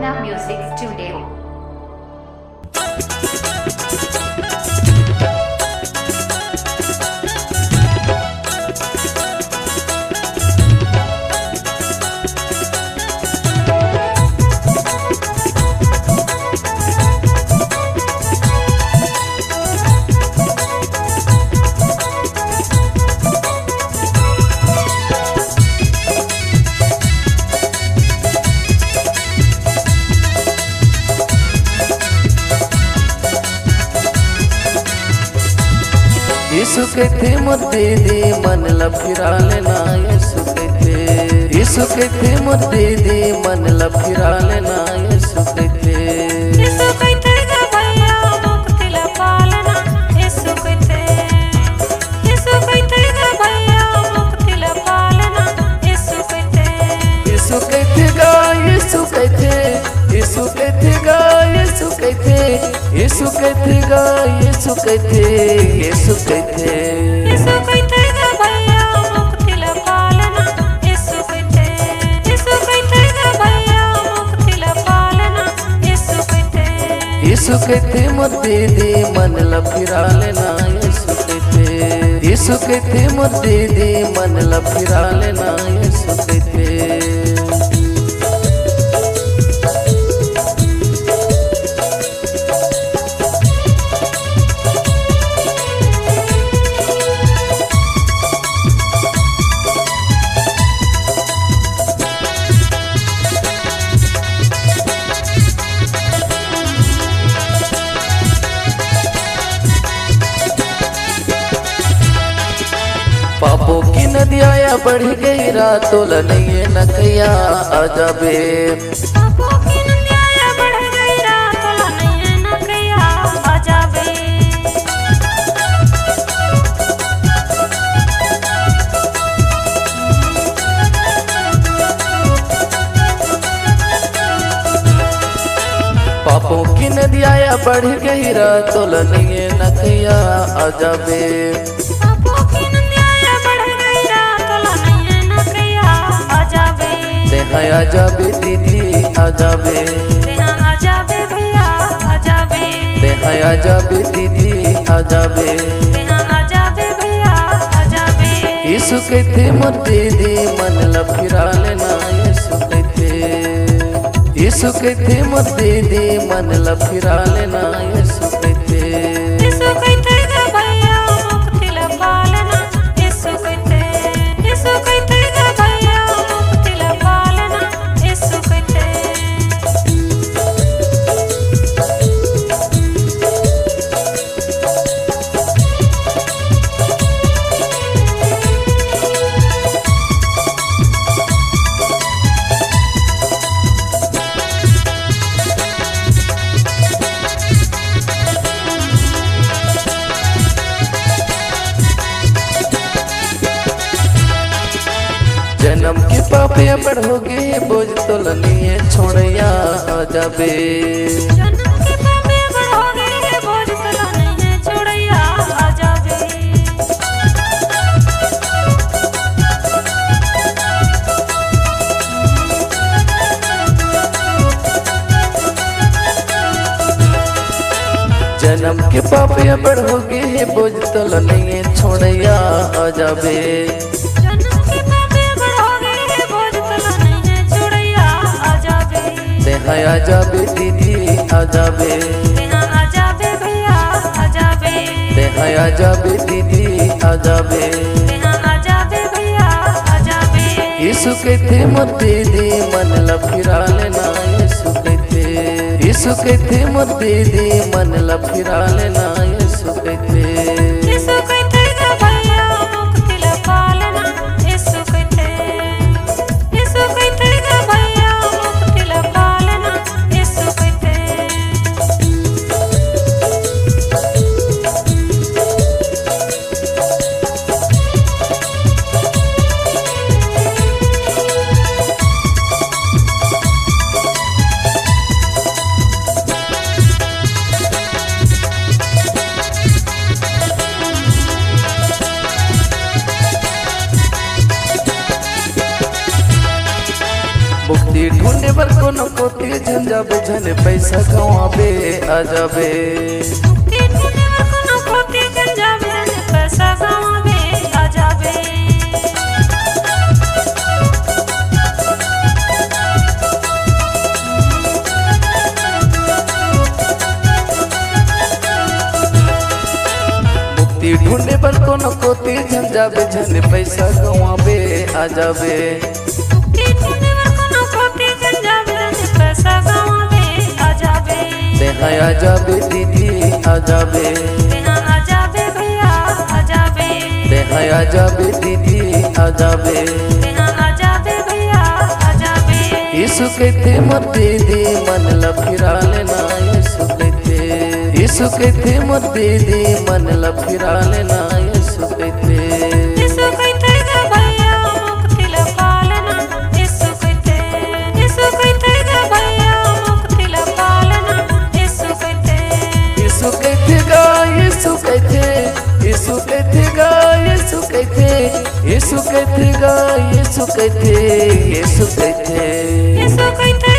Aradhana Music Studio. यीशु कहते मोर दीदी मन ला फिरा लेना। यीशु कहते मोर दीदी मन ला फिरा लेना। यीशु कहते गा भैया मुक्ति ला पालना। यीशु कहते गा भैया मुक्ति ला पालना। यीशु कहते गा यीशु कहते गा यीशु कहते गा यीशु कहते गा भैया मुक्ति ला पालना। यीशु कहते गा भैया मुक्ति ला पालना। यीशु कहते मोर दीदी मन ला फिरा लेना। यीशु कहते मोर दीदी मन ला फिरा लेना। यीशु कहते पापों की नदियाँ बढ़ गई रातों नहीं न कैया आ जाबे। पापों की नदियाँ बढ़ गई रातों नहीं न कैया आ जाबे। पापों की नदियाँ बढ़ गई रातों नहीं न कैया आ जाबे। आ जाबे दीदी आ जाबे। आ जाबे भैया आ जाबे। आ जाबे दीदी आ जाबे। आ जाबे भैया आ जाबे। यीशु कहते मोर दीदी मन ला फिरा लेना। यीशु कहते मोर दीदी मन ला फिरा लेना। यीशु कहते गा भैया मुक्ति ला पालना। यीशु कहते गा भैया मुक्ति ला पालना। यीशु कहते जन्म के पापे बढ़ोगे बोझ तो लनिए छोड़िया आ जाबे। जन्म के पापे बढ़ोगे बोझ तो नहीं छोड़िया आ जाबे। जन्म के पापे बढ़ोगे बोझ तो लनिए छोड़िया आ जाबे। आ जाबे दीदी आ जाबे। आ जाबे भैया आ जाबे। आ जाबे दीदी आ जाबे। आ जाबे भैया आ जाबे। यीशु कहते मोर दीदी मन ला फिरा लेना। यीशु कहते मोर दीदी मन ला फिरा लेना। यीशु कहते गा भैया मुक्ति ला पालना। यीशु कहते गा भैया मुक्ति ला पालना। यीशु कहते मुक्ति ढूंढे बर कोनो कोती झंझाबे झने पैसा कमाबे आ जाबे मुक्ति ढूंढे बर कोनो कोती झंझाबे झने पैसा कमाबे आ जाबे मुक्ति ढूंढे बर कोनो कोती झंझाबे झने पैसा कमाबे आ जाबे मुक्ति ढूंढे बर कोनो कोती झंझाबे झने पैसा कमाबे आ जाबे तेहा आ जाबे दीदी आ जाबे तेहा आ जाबे भैया आ जाबे तेहा आ जाबे दीदी आ जाबे तेहा आ जाबे भैया आ जाबे यीशु कहते मोर दीदी मन ला फिरा लेना यीशु कहते मोर दीदी मन ला फिरा लेना यीशु कहते गा भैया मुक्ति ला पालना यीशु कहते गा भैया मुक्ति ला पालना यीशु कहते गा यीशु कहते गा यीशु कहते गा यीशु कहते यीशु कहते